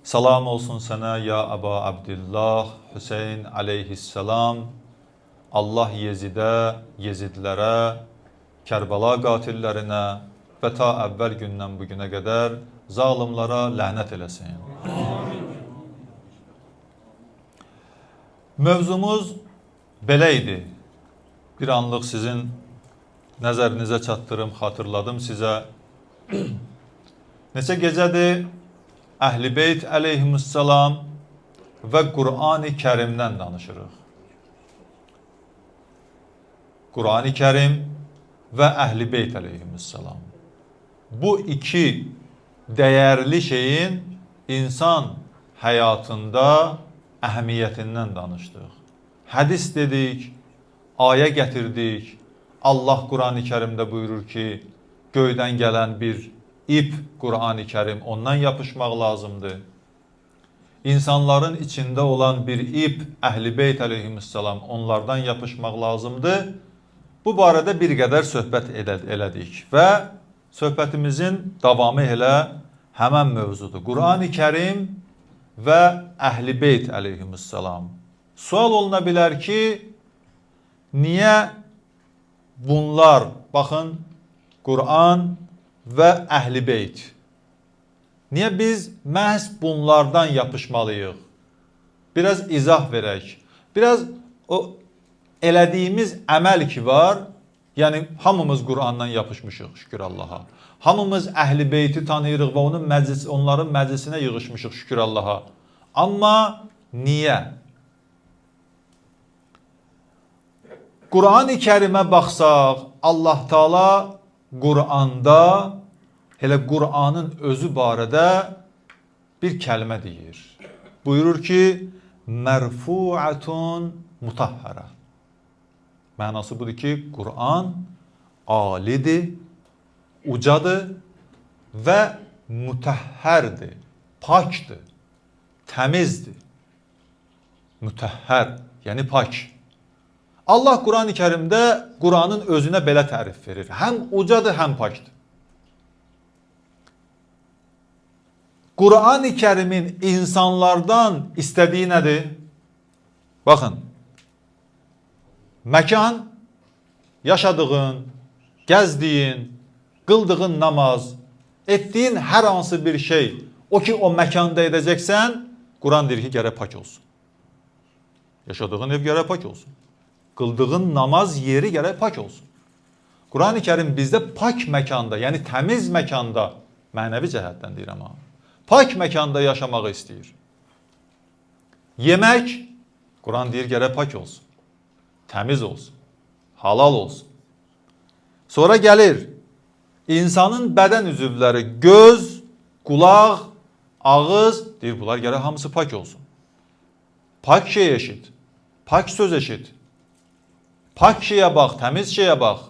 Salam olsun sənə ya Əba Abdillah, Hüseyin aleyhisselam. Allah Yezidə, Yezidlərə, Kərbəla qatillərinə və ta əvvəl gündən bu günə qədər zalimlara lənət eləsin. Mövzumuz belə idi. Bir anlıq sizin nəzərinizə çatdırım, xatırladım sizə. Neçə gecədir Əhl-i Beyt əleyhissalam və Qur'an-ı Kərimdən danışırıq. Qur'an-ı Kərim və Əhl-i Beyt əleyhissalam. Bu iki dəyərli şeyin insan həyatında əhəmiyyətindən danışdıq. Hədis dedik, ayə gətirdik. Allah Qur'an-ı Kərimdə buyurur ki, göydən gələn bir ip Qur'an-ı Kərim, ondan yapışmaq lazımdır. İnsanların içində olan bir ip Əhl-i Beyt əleyhissalam, onlardan yapışmaq lazımdır. Bu barədə bir qədər söhbət elədik və söhbətimizin davamı elə həmən mövzudur. Qur'an-ı Kərim və Əhl-i Beyt əleyhissalam. Sual oluna bilər ki, niyə bunlar, baxın, Qur'an və Əhl-i Beyt. Niyə biz məhz bunlardan yapışmalıyıq? Biraz izah verək. Biraz o elədiyimiz əməl ki var, yəni hamımız Qur'andan yapışmışıq, şükür Allaha. Hamımız Əhl-i Beyti tanıyırıq və onların məclisinə yığışmışıq, şükür Allaha. Amma niyə? Qur'an-ı Kərimə baxsaq, Allah Taala Qur'anda, elə Qur'anın özü barədə bir kəlmə deyir. Buyurur ki, mərfu'atun mutahhara. Mənası budur ki, Qur'an alidir, ucadır və mütəhhərdir, pakdır, təmizdir. Mütəhhər, yəni pak. Allah Qur'an-ı Kərimdə Qur'anın özünə belə tərif verir. Həm ucadır, həm pakdır. Qur'an-ı Kərimin insanlardan istədiyi nədir? Baxın, məkan, yaşadığın, gəzdiyin, qıldığın namaz, etdiyin hər hansı bir şey, o ki o məkanda edəcəksən, Qur'an deyir ki, gərək pak olsun. Yaşadığın ev gərək pak olsun. Qıldığın namaz yeri gərək pak olsun. Qur'an-ı Kərim bizdə pak məkanda, yəni təmiz məkanda, mənəvi cəhətdən deyirəm ha, pak məkanda yaşamağı istəyir. Yemək, Qur'an deyir gərək pak olsun, təmiz olsun, halal olsun. Sonra gəlir, insanın bədən üzvləri, göz, qulaq, ağız, deyir bunlar gərək hamısı pak olsun. Pak şey eşit, pak söz eşit. Pak şeyə bax, təmiz şeyə bax.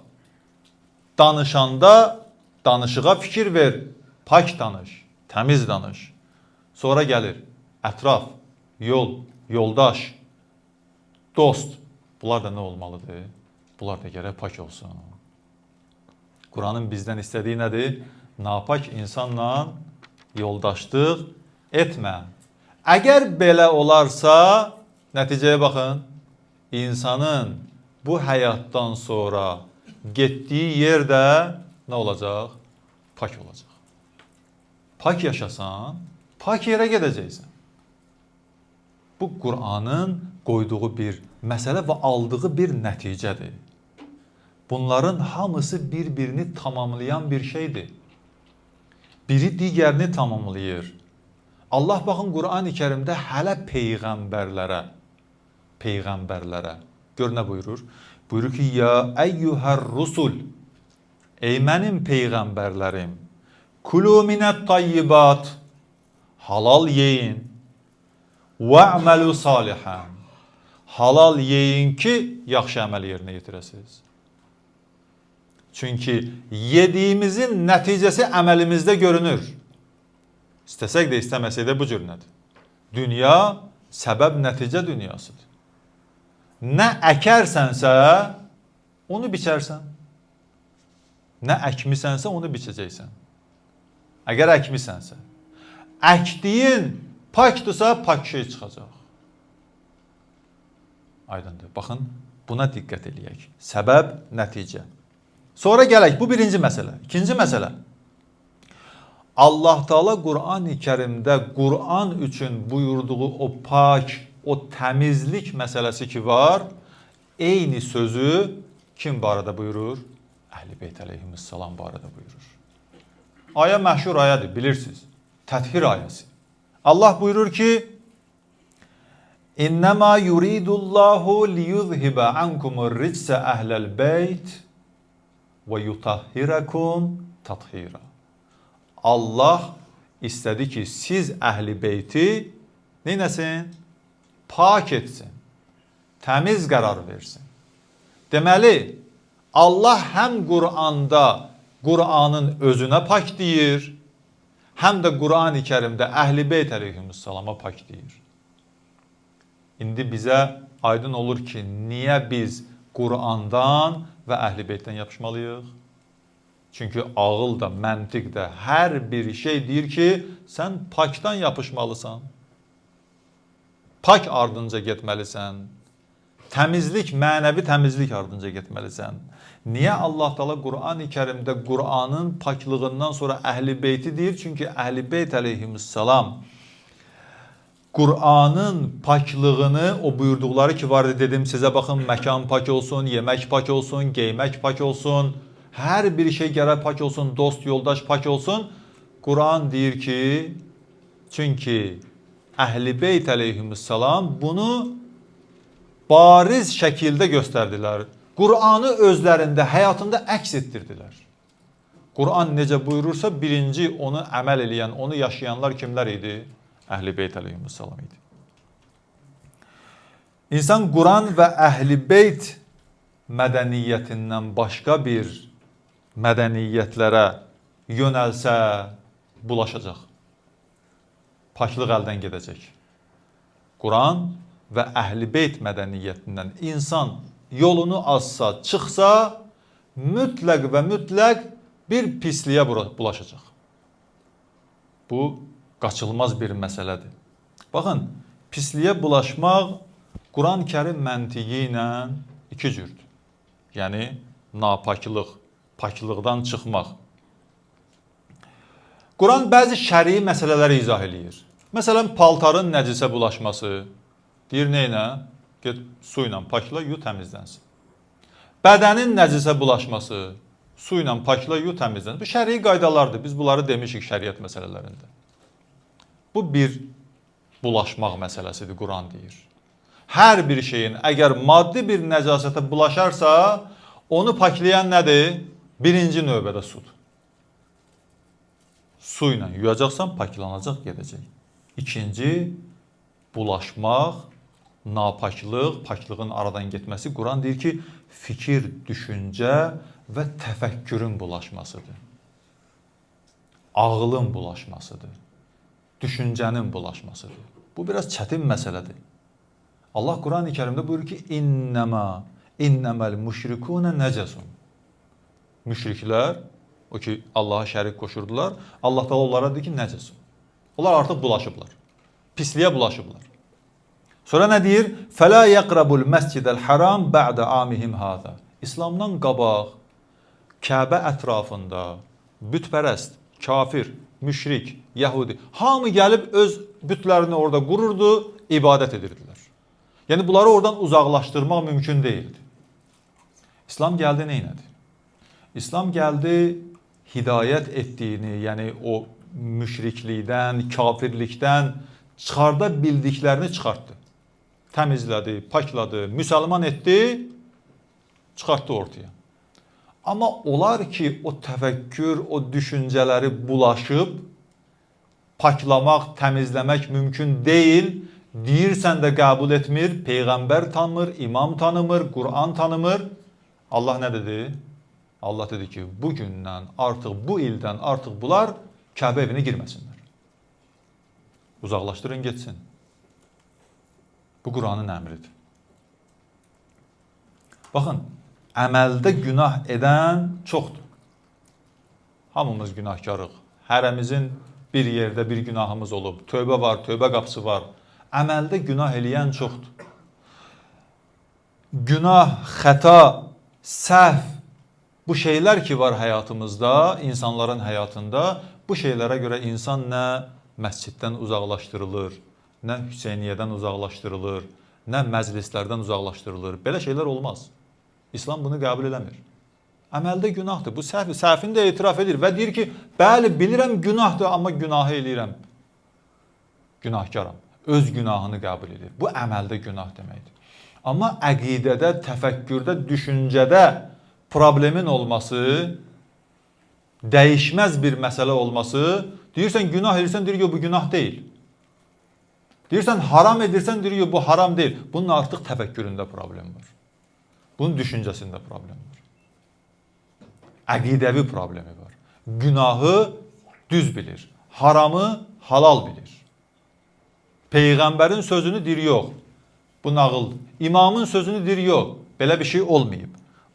Danışanda danışığa fikir ver, pak danış, təmiz danış. Sonra gəlir ətraf, yol, yoldaş, dost. Bunlar da nə olmalıdır? Bunlar da gərək pak olsun. Qur'anın bizdən istədiyi nədir? Napak insanla yoldaşlıq etmə. Əgər belə olarsa, nəticəyə baxın, insanın bu həyatdan sonra getdiyi yerdə nə olacaq? Pak olacaq. Pak yaşasan, pak yerə gedəcəksən. Bu Qur'anın qoyduğu bir məsələ və aldığı bir nəticədir. Bunların hamısı bir-birini tamamlayan bir şeydir. Biri digərini tamamlayır. Allah baxın Qur'an-ı Kərimdə hələ peyğəmbərlərə gör nə buyurur? Buyurur ki, ya əyyuhər rusul, ey mənim peyğəmbərlərim, kulu minət tayyibat, halal yeyin, və əməlu salihən, halal yeyin ki, yaxşı əməl yerinə yetirəsiniz. Çünki yediyimizin nəticəsi əməlimizdə görünür. İstəsək də, istəməsək də bu cür nədir? Dünya səbəb nəticə dünyasıdır. Nə əkərsənsə, onu biçərsən. Nə əkmisənsə, onu biçəcəksən. Əgər əkmisənsə, əkdiyin Pakdırsa pak şey çıxacaq. Aydındır. Baxın, buna diqqət eləyək. Səbəb, nəticə. Sonra gələk, bu birinci məsələ. İkinci məsələ. Allah Teala Qur'an-ı Kərimdə Qur'an üçün buyurduğu o pak, o təmizlik məsələsi ki var, eyni sözü kim barədə buyurur? Əhl-i Beyt əleyhissalam barədə buyurur. Aya məşhur ayədir, bilirsiniz. Təthhir ayəsi. Allah buyurur ki, İnnəmā yuridullahu liyuzhibə ankumur ricsə əhləl beyt və yutahhirəkum tathhira. Allah istədi ki, siz əhl-i beyti neynəsin? Pak etsin, təmiz qərar versin. Deməli, Allah həm Qur'anda Qur'anın özünə pak deyir, həm də Qur'an-ı Kərimdə Əhl-i Beyt əleyhissalama pak deyir. İndi bizə aydın olur ki, niyə biz Qur'andan və Əhl-i Beytdən yapışmalıyıq? Çünki ağıl da, məntiq də hər bir şey deyir ki, sən pakdan yapışmalısan. Pak ardınca getməlisən. Təmizlik, mənəvi təmizlik ardınca getməlisən. Niyə Allah Teala Qur'an-ı Kərimdə Qur'anın paklığından sonra Əhl-i Beyti deyir? Çünki Əhl-i Beyt əleyhissalam Qur'anın paklığını, o buyurduqları ki vardı dedim sizə, baxın, məkan pak olsun, yemək pak olsun, geymək pak olsun, hər bir şey gərək pak olsun, dost, yoldaş pak olsun. Qur'an deyir ki, çünki Əhl-i Beyt əleyhissalam bunu bariz şəkildə göstərdilər. Qur'anı özlərində, həyatında əks etdirdilər. Qur'an necə buyurursa, birinci onu əməl eləyən, onu yaşayanlar kimlər idi? Əhl-i Beyt əleyhissalam idi. İnsan Qur'an və Əhl-i Beyt mədəniyyətindən başqa bir mədəniyyətlərə yönəlsə, bulaşacaq. Paklıq əldən gedəcək. Qur'an və Əhl-i Beyt mədəniyyətindən insan yolunu azsa, çıxsa, mütləq və mütləq bir pisliyə bulaşacaq. Bu, qaçılmaz bir məsələdir. Baxın, pisliyə bulaşmaq Quran-ı Kərim məntiqi ilə iki cürdür. Yəni, napaklıq, paklıqdan çıxmaq. Quran bəzi şəri məsələləri izah eləyir. Məsələn, paltarın nəcisə bulaşması. Deyir, neynə? Get su ilə pakla, yu təmizlənsin. Bədənin nəcisə bulaşması. Su ilə pakla, yu təmizlənsin. Bu şəri qaydalardır. Biz bunları demişik şəriət məsələlərində. Bu bir bulaşmaq məsələsidir, Quran deyir. Hər bir şeyin əgər maddi bir nəcasətə bulaşarsa, onu paklayan nədir? Birinci növbədə sudur. Su ilə yuyacaqsan, paklanacaq, gedəcək. İkinci, bulaşmaq, napaklıq, paklığın aradan getməsi. Quran deyir ki, fikir, düşüncə və təfəkkürün bulaşmasıdır. Ağlın bulaşmasıdır. Düşüncənin bulaşmasıdır. Bu biraz çətin məsələdir. Allah Quran-ı Kərimdə buyurur ki, İnnəməl müşrikunə nəcəsun. Müşriklər, o ki Allaha şərik qoşurdular, Allah da onlara deyir ki, nəcəsun. Onlar artıq bulaşıblar. Pisliyə bulaşıblar. Sonra nə deyir? Fələ yəqrabul məscidəl haram bə'də amihim hada. İslamdan qabaq, Kəbə ətrafında bütpərəst, kafir, müşrik, yəhudi, hamı gəlib öz bütlərini orada qururdu, ibadət edirdilər. Yəni, bunları oradan uzaqlaşdırmaq mümkün deyildi. İslam gəldi, neynədir? İslam gəldi, hidayət etdiyini, yəni o müşriklikdən, kafirlikdən çıxarda bildiklərini çıxartdı. Təmizlədi, pakladı, müsəlman etdi, çıxartdı ortaya. Amma onlar ki, o təfəkkür, o düşüncələri bulaşıb, paklamaq, təmizləmək mümkün deyil, deyirsən də qəbul etmir, Peyğəmbər tanımır, imam tanımır, Qur'an tanımır. Allah nə dedi? Allah dedi ki, bugündən artıq, bu ildən artıq bunlar Kəbə evinə girməsinlər. Uzaqlaşdırın, getsin. Bu Qur'anın əmridir. Baxın, əməldə günah edən çoxdur. Hamımız günahkarıq. Hərəmizin bir yerdə bir günahımız olub. Tövbə var, tövbə qapısı var. Əməldə günah eləyən çoxdur. Günah, xəta, səhv, bu şeylər ki var həyatımızda, insanların həyatında, bu şeylərə görə insan nə məsciddən uzaqlaşdırılır, nə Hüseyniyyədən uzaqlaşdırılır, nə məclislərdən uzaqlaşdırılır. Belə şeylər olmaz. İslam bunu qəbul eləmir. Əməldə günahdır. Bu səhvini də etiraf edir və deyir ki, bəli, bilirəm günahdır, amma günahı eləyirəm. Günahkaram. Öz günahını qəbul edir. Bu əməldə günah deməkdir. Amma əqidədə, təfəkkürdə, düşüncədə problemin olması, dəyişməz bir məsələ olması, deyirsən günah edirsən, deyir ki, bu günah deyil. Deyirsən haram edirsən, deyir ki, bu haram deyil. Bunun artıq təfəkküründə problem var. Bunun düşüncəsində problem var. Əqidəvi problemi var. Günahı düz bilir. Haramı halal bilir. Peyğəmbərin sözünü deyir, yox. Bu nağıldır. İmamın sözünü deyir, yox. Belə bir şey olmayıb.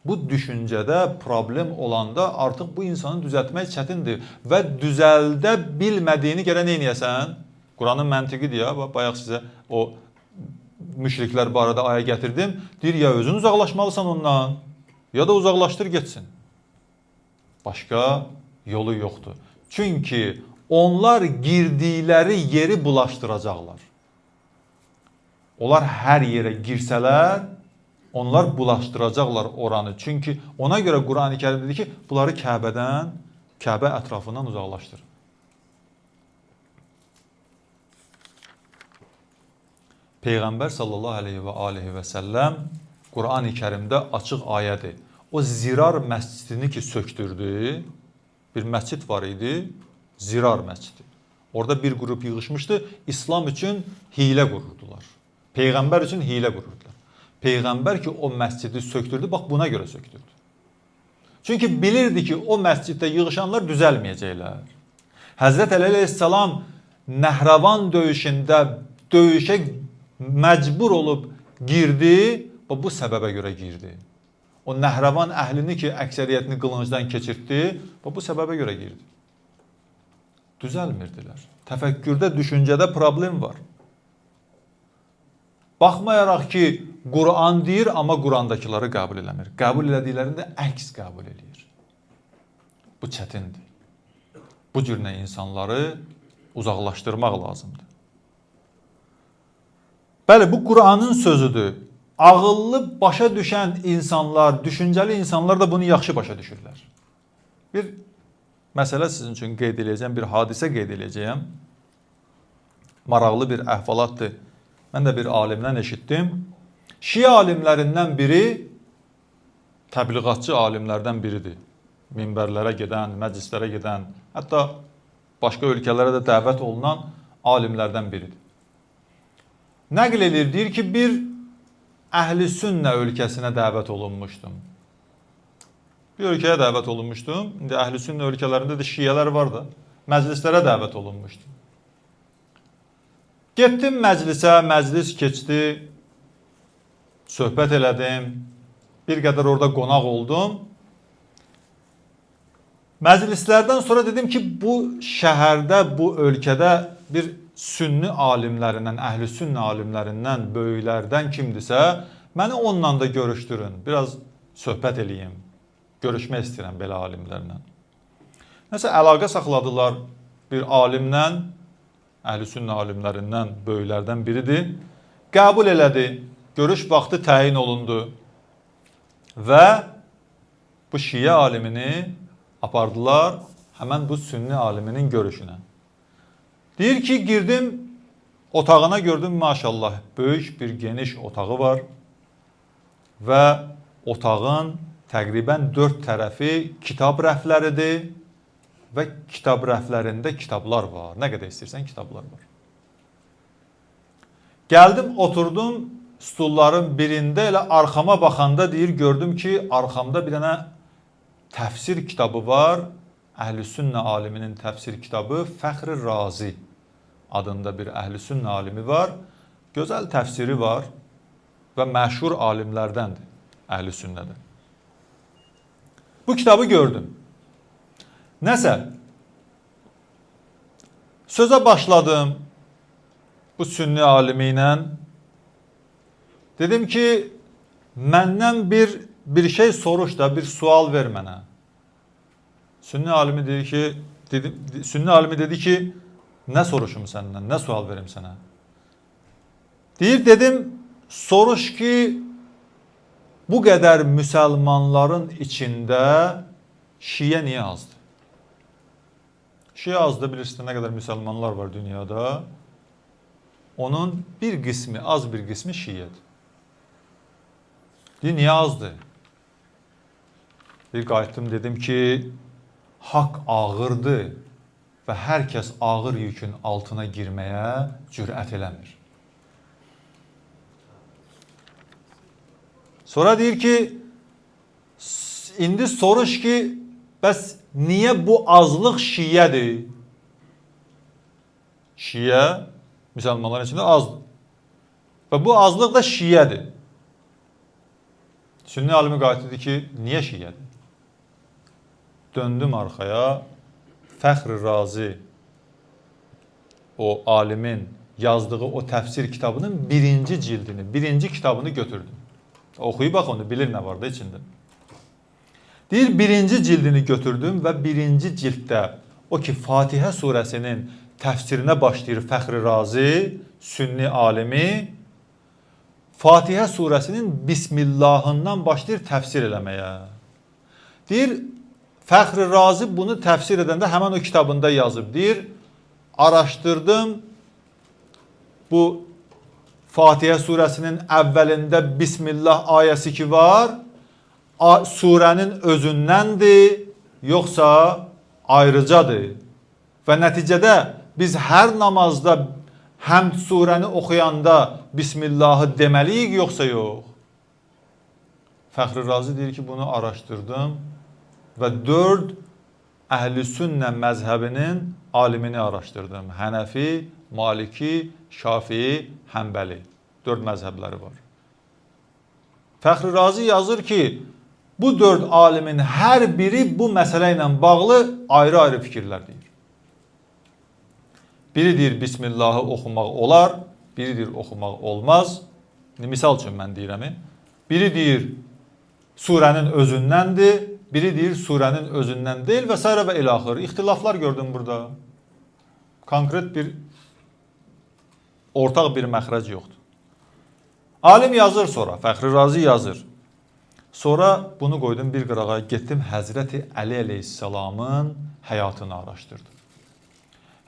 Bu düşüncədə problem olanda artıq bu insanı düzəltmək çətindir. Və düzəldə bilmədiyini gərək nə edəsən? Quranın məntiqidir ya. Bayaq sizə o müşriklər barədə aya gətirdim. Deyir, ya özün uzaqlaşmalısan ondan, ya da uzaqlaşdır getsin. Başqa yolu yoxdur. Çünki onlar girdikləri yeri bulaşdıracaqlar. Onlar hər yerə girsələr, onlar bulaşdıracaqlar oranı. Çünki ona görə Quran-ı Kərim dedi ki, bunları Kəbə ətrafından uzaqlaşdır. Peyğəmbər sallallahu aleyhi və səlləm Quran-ı Kərimdə açıq ayədir. O Zirar məscidini ki söktürdü, bir məscid var idi, Zirar məscidi. Orada bir qrup yığışmışdı, İslam üçün hilə qururdular. Peyğəmbər üçün hilə qururdular. Peyğəmbər ki o məscidi söktürdü, bax buna görə söktürdü. Çünki bilirdi ki o məsciddə yığışanlar düzəlməyəcəklər. Həzrət Əli əleyhissalam Nəhravan döyüşündə döyüşə məcbur olub girdi, bu səbəbə görə girdi. O Nəhravan əhlini ki, əksəriyyətini qılıncdan keçirtdi, bu səbəbə görə girdi. Düzəlmirdilər. Təfəkkürdə, düşüncədə problem var. Baxmayaraq ki, Quran deyir, amma Qurandakıları qəbul eləmir. Qəbul elədiklərində əks qəbul edir. Bu çətindir. Bu cürlə insanları uzaqlaşdırmaq lazımdır. Bəli, bu Quranın sözüdür. Ağıllı başa düşən insanlar, düşüncəli insanlar da bunu yaxşı başa düşürlər. Bir məsələ sizin üçün qeyd edəcəyəm, bir hadisə qeyd edəcəyəm. Maraqlı bir əhvalatdır. Mən də bir alimdən eşitdim. Şiə alimlərindən biri təbliğatçı alimlərdən biridir. Minbərlərə gedən, məclislərə gedən, hətta başqa ölkələrə də dəvət olunan alimlərdən biridir. Nəql edir, deyir ki, bir Əhl-i Sünnə ölkəsinə dəvət olunmuşdum. Bir ölkəyə dəvət olunmuşdum. İndi Əhl-i Sünnə ölkələrində də şiələr var da. Məclislərə dəvət olunmuşdum. Getdim məclisə, məclis keçdi. Söhbət elədim. Bir qədər orada qonaq oldum. Məclislərdən sonra dedim ki, bu şəhərdə, bu ölkədə bir sünni alimlərindən, əhl-i sünnə alimlərindən, böyüklərdən kimdirsə, məni onunla da görüşdürün. Biraz söhbət eləyim. Görüşmək istəyirəm belə alimlərlə. Nəsə əlaqə saxladılar bir alimlə, əhl-i sünnə alimlərindən, böyüklərdən biridir. Qəbul elədi. Görüş vaxtı təyin olundu. Və bu şiə alimini apardılar həmən bu sünni aliminin görüşünə. Deyir ki, girdim otağına, gördüm maşallah böyük bir geniş otağı var və otağın təqribən 4 tərəfi kitab rəfləridir və kitab rəflərində kitablar var. Nə qədər istəyirsən kitablar var. Gəldim, oturdum stulların birində, elə arxama baxanda deyir, gördüm ki, arxamda bir dənə təfsir kitabı var. Əhl-i Sünnə aliminin təfsir kitabı Fəxr-i Razi adında bir Əhl-i Sünnə alimi var. Gözəl təfsiri var və məşhur alimlərdəndir Əhl-i Sünnədə. Bu kitabı gördüm. Nəsə, Sözə başladım bu sünni alimi ilə. Dedim ki, məndən bir şey soruş da, bir sual ver mənə. Sünni alimi dedi ki, nə soruşum səndən, nə sual verim sənə? Dedim, soruş ki, bu qədər müsəlmanların içində Şiə niyə azdır? Şiə azdır, bilirsiniz nə qədər müsəlmanlar var dünyada. Onun bir qismi, az bir qismi Şiədir. Niyə azdır? Bir qayıtdım, dedim ki, haqq ağırdır və hər kəs ağır yükün altına girməyə cürət eləmir. Sonra deyir ki, indi soruş ki, bəs niyə bu azlıq Şiədir? Şiə müsəlmanların içində azdır. Və bu azlıq da Şiədir. Sünni alimi qayıtdı ki, niyə Şiədir? Döndüm arxaya, Fəxr-i Razi, o alimin yazdığı o təfsir kitabının birinci kitabını götürdüm. Oxuyub bax onu, bilir nə var da içində. Deyir, birinci cildini götürdüm və birinci cilddə o ki, Fatihə surəsinin təfsirinə başlayır Fəxr-i Razi, sünni alimi, Fatihə surəsinin Bismillahından başlayır təfsir eləməyə. Deyir, Fəxr-i Razi bunu təfsir edəndə həmən o kitabında yazıb. Deyir, araşdırdım, bu Fatihə surəsinin əvvəlində Bismillah ayəsi ki var, surənin özündəndir, yoxsa ayrıcadır. Və nəticədə biz hər namazda həmd surəni oxuyanda Bismillahı deməliyik, yoxsa yox? Fəxr-i Razi deyir ki, bunu araşdırdım və 4 Əhl-i Sünnə məzhəbinin alimini araşdırdım. Hənəfi, Maliki, Şafii, Həmbəli. 4 məzhəbləri var. Fəxr-i Razi yazır ki, bu 4 alimin hər biri bu məsələ ilə bağlı ayrı-ayrı fikirlər deyir. Biri deyir, Bismillahı oxumaq olar, biri deyir, oxumaq olmaz. Misal üçün mən deyirəm. Biri deyir, surənin özündəndir, biri deyir, surənin özündən deyil və s. və ilaxır. İxtilaflar gördüm burada. Konkret bir, ortaq bir məxrəc yoxdur. Alim yazır sonra, Fəxr-i Razi yazır. Sonra bunu qoydum bir qırağa, getdim Həzrəti Əli əleyhissalamın həyatını araşdırdım.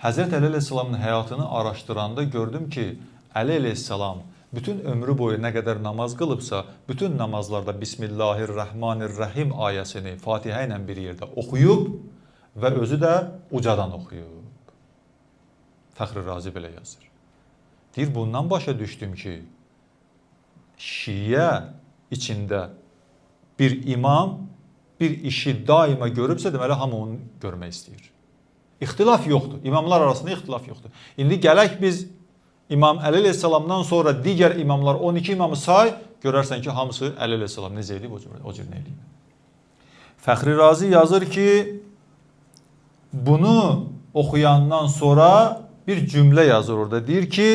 Həzrət Əli əleyhissalamın həyatını araşdıranda gördüm ki, Əli əleyhissalam bütün ömrü boyu nə qədər namaz qılıbsa, bütün namazlarda Bismillahirrahmanirrahim ayəsini Fatihə ilə bir yerdə oxuyub və özü də ucadan oxuyub. Fəxr-i Razi belə yazır. Deyir, bundan başa düşdüm ki, Şiə içində bir imam bir işi daima görübsə, deməli, hamı onu görmək istəyir. İxtilaf yoxdur. İmamlar arasında ixtilaf yoxdur. İndi gələk biz İmam Əli əleyhissalamdan sonra digər imamlar 12 imamı say, görərsən ki, hamısı Əli əleyhissalam necə edib, o cür nə edib. Fəxr-i Razi yazır ki, bunu oxuyandan sonra bir cümlə yazır orada. Deyir ki,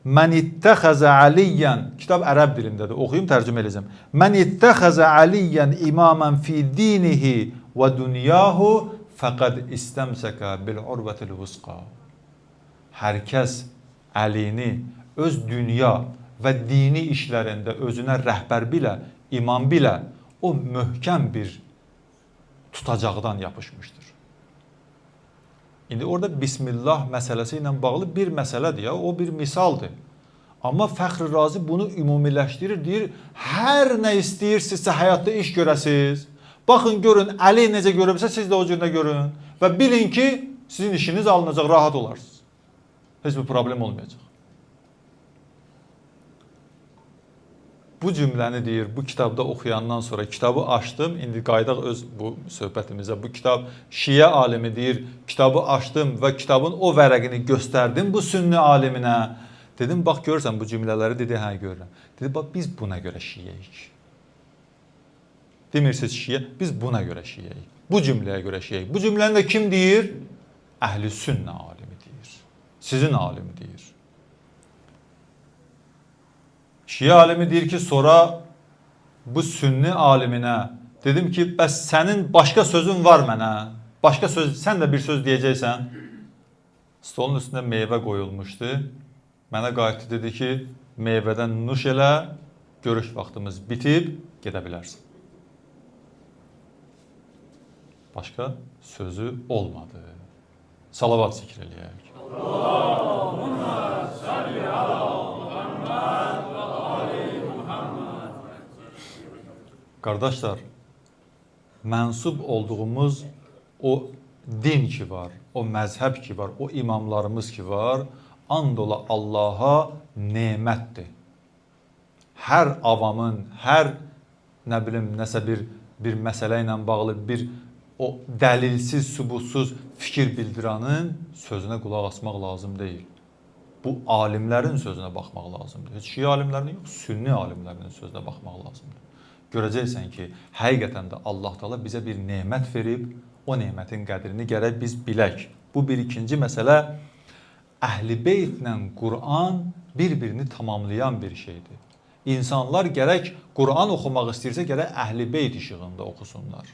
Mən ittəxəzə əliyyən, kitab ərəb dilindədir, oxuyum, tərcümə edəcəm. Mən ittəxəzə əliyyən imamən fi dinihi və dünyahu fəqəd istəmsəkə bil-urvətil vusqa. Hər kəs Əlini öz dünya və dini işlərində özünə rəhbər bilə, imam bilə, o möhkəm bir tutacaqdan yapışmışdır. İndi orada Bismillah məsələsi ilə bağlı bir məsələdir ya, o bir misaldır. Amma Fəxr-i Razi bunu ümumiləşdirir, deyir, hər nə istəyirsinizsə həyatda iş görəsiniz. Baxın, görün, Əli necə görübsə, siz də o cürdə görün. Və bilin ki, sizin işiniz alınacaq, rahat olarsınız. Heç bir problem olmayacaq. Bu cümləni deyir, bu kitabda oxuyandan sonra kitabı açdım, indi qaydaq öz bu söhbətimizə. Bu kitab Şiə alimi deyir, kitabı açdım və kitabın o vərəqini göstərdim bu sünni aliminə. Dedim, bax görürsən bu cümlələri, dedi, hə görürəm. Dedi, bax biz buna görə Şiəyik. Demirsiniz Şiə, biz buna görə Şiəyik. Bu cümləyə görə Şiəyik. Bu cümləni də kim deyir? Əhl-i Sünnə alimi deyir. Sizin alim deyir. Şia alimi deyir ki, sonra bu sünni aliminə dedim ki, bəs sənin başqa sözün var mənə. Başqa söz, sən də bir söz deyəcəksən. Stolun üstündə meyvə qoyulmuşdu. Mənə qayıtdı, dedi ki, meyvədən nuş elə, görüş vaxtımız bitib, gedə bilərsən. Başqa sözü olmadı. Salavat zikr eləyək. Allahumma salli ala Muhammed və ali Muhammed. Qardaşlar, mənsub olduğumuz o din ki var, o məzhəb ki var, o imamlarımız ki var, and ola Allaha nemətdir. Hər avamın, hər nə bilim, nəsə bir məsələ ilə bağlı bir o dəlilsiz, sübutsuz fikir bildiranın sözünə qulaq asmaq lazım deyil. Bu alimlərin sözünə baxmaq lazımdır. Heç şia alimlərinin yox, sünni alimlərinin sözünə baxmaq lazımdır. Görəcəksən ki, həqiqətən də Allah Teala bizə bir nemət verib, o nemətin qədrini gərək biz bilək. Bu bir ikinci məsələ, Əhl-i Beytlə Qur'an bir-birini tamamlayan bir şeydir. İnsanlar gərək Qur'an oxumaq istəyirsə, gərək Əhl-i Beyt işığında oxusunlar.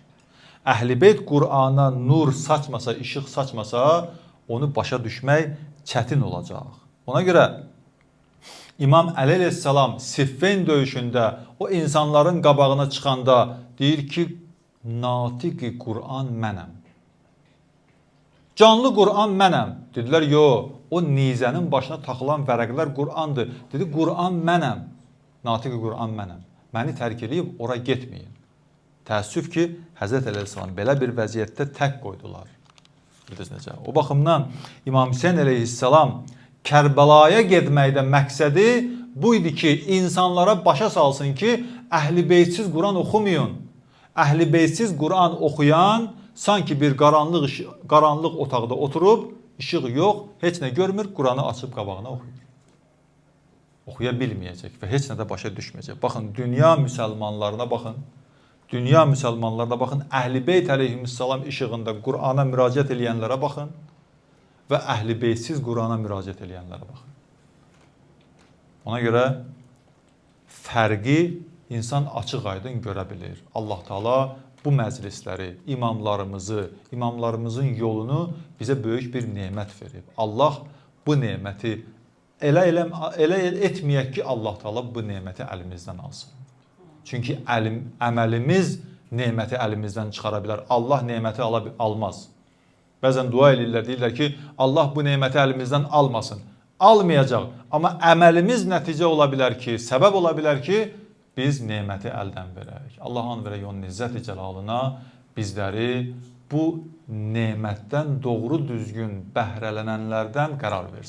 Əhl-i Beyt Qur'ana nur saçmasa, işıq saçmasa, onu başa düşmək çətin olacaq. Ona görə İmam Əli əleyhissalam Siffin döyüşündə o insanların qabağına çıxanda deyir ki, natiqi Qur'an mənəm. Canlı Qur'an mənəm. Dedilər, yox, o nizənin başına taxılan vərəqlər Qur'andır. Dedi, Qur'an mənəm. Natiqi Qur'an mənəm. Məni tərk edib ora getməyin. Təəssüf ki, Həzrət əleyhissalam belə bir vəziyyətdə tək qoydular. Bildiniz necə? O baxımdan İmam Hüseyin əleyhissalam Kərbəlaya getməkdə məqsədi bu idi ki, insanlara başa salsın ki, Əhl-i Beytsiz Qur'an oxumayın. Əhl-i Beytsiz Qur'an oxuyan sanki bir qaranlıq otaqda oturub, işıq yox, heç nə görmür, Qur'anı açıb qabağına oxuyur. Oxuya bilməyəcək və heç nə də başa düşməyəcək. Baxın, dünya müsəlmanlarına baxın. Dünya müsəlmanlarına baxın. Əhl-i Beyt əleyhissalam işığında Qur'ana müraciət edənlərə baxın. Və Əhl-i Beytsiz Qur'ana müraciət edənlərə baxın. Ona görə fərqi insan açıq-aydın görə bilir. Allah Teala bu məclisləri, imamlarımızın yolunu bizə böyük bir nemət verib. Allah bu neməti elə etməyək ki, Allah Teala bu neməti əlimizdən alsın. Çünki əməlimiz neməti əlimizdən çıxara bilər. Allah neməti almaz. Bəzən dua edirlər, deyirlər ki, Allah bu neməti əlimizdən almasın. Almayacaq. Amma əməlimiz nəticə ola bilər ki, səbəb ola bilər ki, biz neməti əldən verək. Allah an verək onun izzət-i cəlalına bizləri bu nemətdən doğru düzgün bəhrələnənlərdən qərar versin.